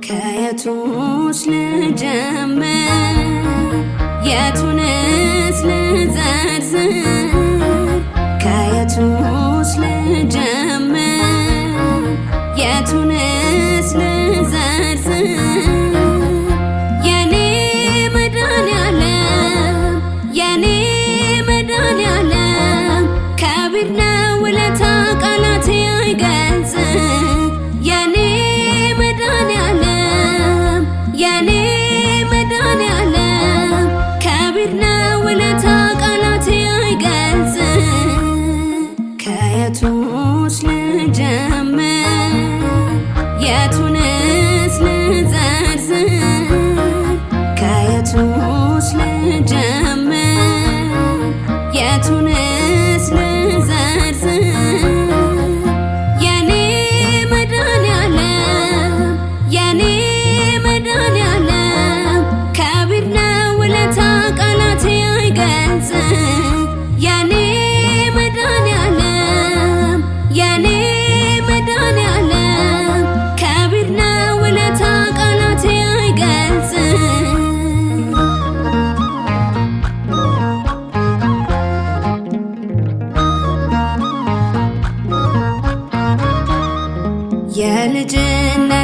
ከየቱስ ልጀምር የቱንስ ልዘርዝር ከየቱስ ልጀምር የቱንስ ልዘርዝር የኔ መድኃኔዓለም የኔ መድኃኔዓለም ከቢድ ነው ውለታ ቃላት አይገልጽም የኔ መድኃኔዓለም የኔ መድኃኔዓለም ከቢድ ነው ውለታ ቃላት አይገልጽም ከየቱስ ልጀምር የቱንስ ልዘርዝር ከየቱስ ልጀምር የቱንስ ልዘርዝር የኔ መድኃኔዓለም የኔ መድኃኔዓለም ከቢድ ነው ውለታ ቃላት አይገልጽም የኔ መድኃኔዓለም የኔ መድኃኔዓለም ከቢድ ነው ውለታ ቃላት አይገልጽም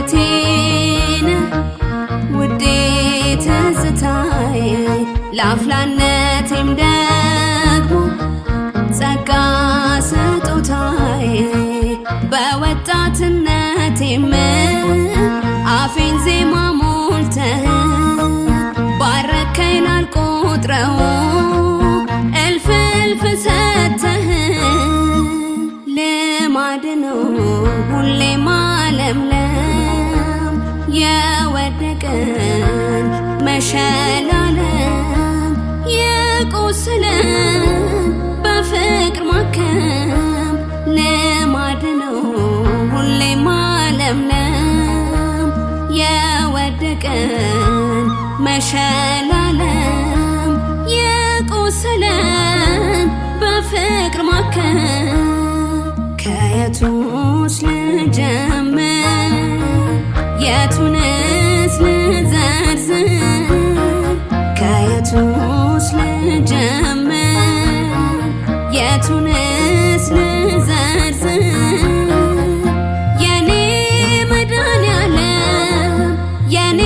የልጅነቴን ውዴ ትዝታዬ ለአፍላነቴም ደግሞ ጸጋ ስጦታዬ በወጣትነቴም አፌን ዜማ ሞልተህ ባረከኝ ላልቆጥረው እልፍ እልፍ ሰተህ ልማድ ነው ሁሌ ማለምለም የወደቀን መሸላለም የቆሰለን በፍቅር ማከም ልማድ ነው ሁሌ ማለምለም የወደቀን መሸላለም የቆሰለን በፍቅር ማከም ከየቱስ ልጀምር የቱንስ ልዘርዝር ከየቱስ ልጀምር የቱንስ ልዘርዝር የኔ መድኃኔዓለም የኔ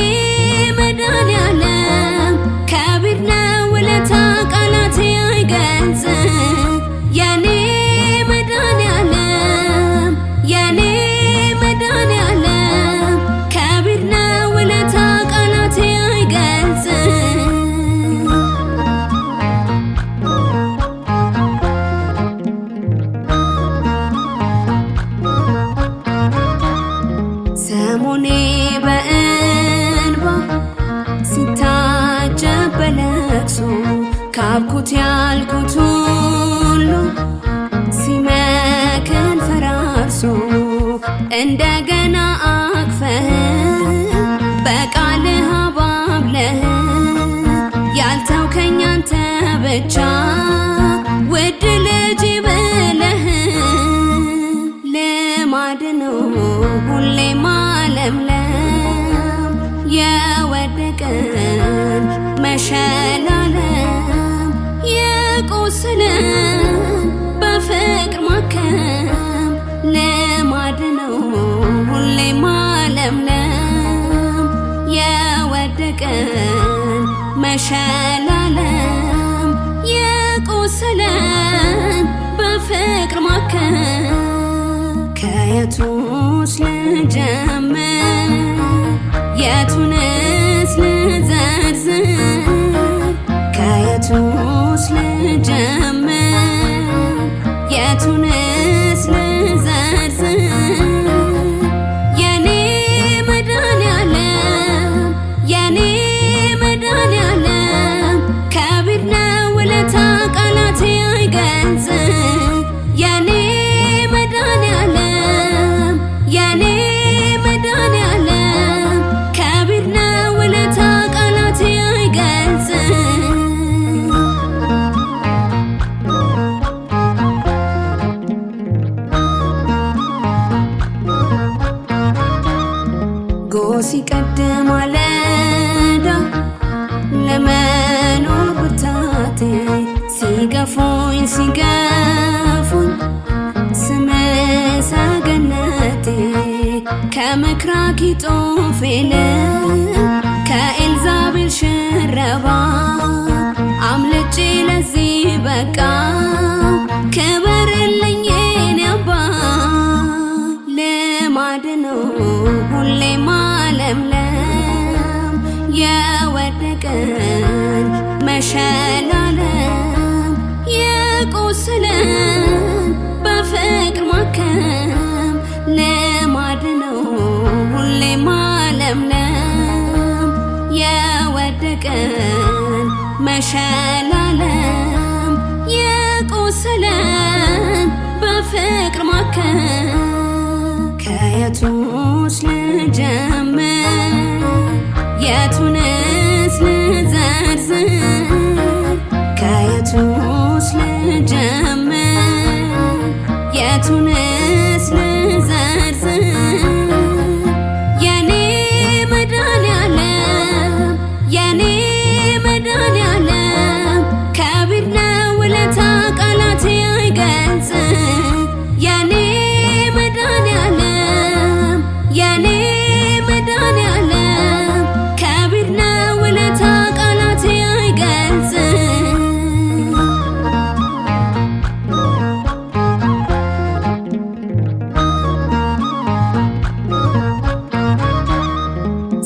መድኃኔዓለም ከቢድ ነው ውለታ ቃላት አይገልጽም የኔ መድኃኔዓለም የኔ መድኃኔዓለም ከቢድ ነው ውለታ ቃላት አይገልጽም ሰሞኔ በእንባ ሲታጀብ በለቅሶ ካብኩት ያልኩት ሁሉ ሲመክን ፈራርሶ እንደገና አቅፈህ በቃልህ አባብለህ ያልተውከኝ አንተ ብቻ ውድ ልጅ ብለህ ልማድ ነው ሁሌ ማለምለም የወደቀን መሸላለም የቆሰለን በፍቅር ማከም ልማድ ነው ሁሌ ማለምለም የወደቀን መሸላለም የቆሰለን በፍቅር ማከም ከየቱስ ልጀምር የቱንስ ልዘርዝር ከየቱስ ልጀምር የቱንስ ልዘርዝር የኔ መድኃኔዓለም የኔ መድኃኔዓለም ከቢድ ነው ውለታ ቃላት አይገልጽም ሲገፉኝ ሲገፉኝ ስም ሰገነቴ ከምክረ አኪጦፌል ከኤልዛቤል ሽረባ አምልጬ ለዚህ በቃ ክበርልኝ የኔ አባት ልማድ ነው ሁሌ ማለምለም የወደቀን መሸላለም የቆሰለን በፍቅር ማከም ልማድ ነው ሁሌ ማለምለም የወደቀን መሸላለም የቆሰለን በፍቅር ማከም ከየቱስ ልጀምር የቱንስ ልዘርዝር ከየቱስ ልጀምር የቱንስ ልዘርዝር የኔ መድኃኒዓለም የኔ መድኃኒዓለም ከቢር ነው ውለታ ቃላት አይገልጽም የኔ መድኃኒዓለም የኔ መድኃኒዓለም ከቢር ነው ውለታ ቃላት አይገልጽም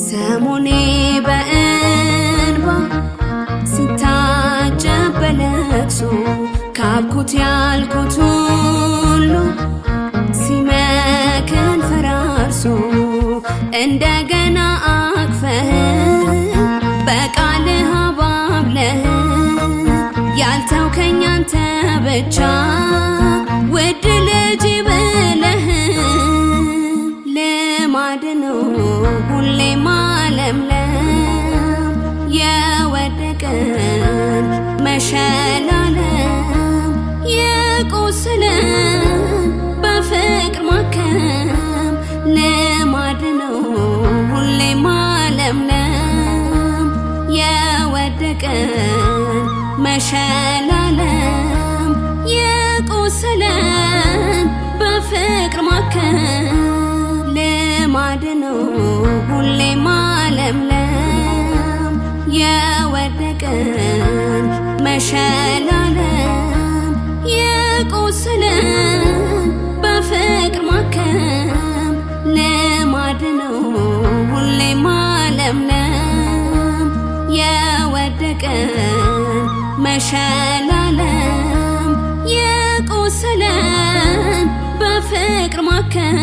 ሰሙኔ በእንባ ሲታጀብ በለቅሶ ካብኩት ያልኩት ሁሉ ሲመክን ፈራርሶ እንደገና አቅፈህ በቃልህ አባብለህ ያልተውከኝ አንተ ብቻ ውድ ልጅ ብለህ ልማድ ነው ሁሌ ማለምለም የወደቀን መሸላለም የቆሰለን በፍቅር ማከም ልማድ ነው ሁሌ ማለምለም የወደቀን መሸላለም የቆሰለን በፍቅር ማከም ልማድ ነው ሁሌ ማለምለም የወደቀን መሸላለም የቆሰለን በፍቅር ማከም ልማድ ነው ሁሌ ማለምለም የወደቀን መሸላለም የቆሰለን በፍቅር ማከም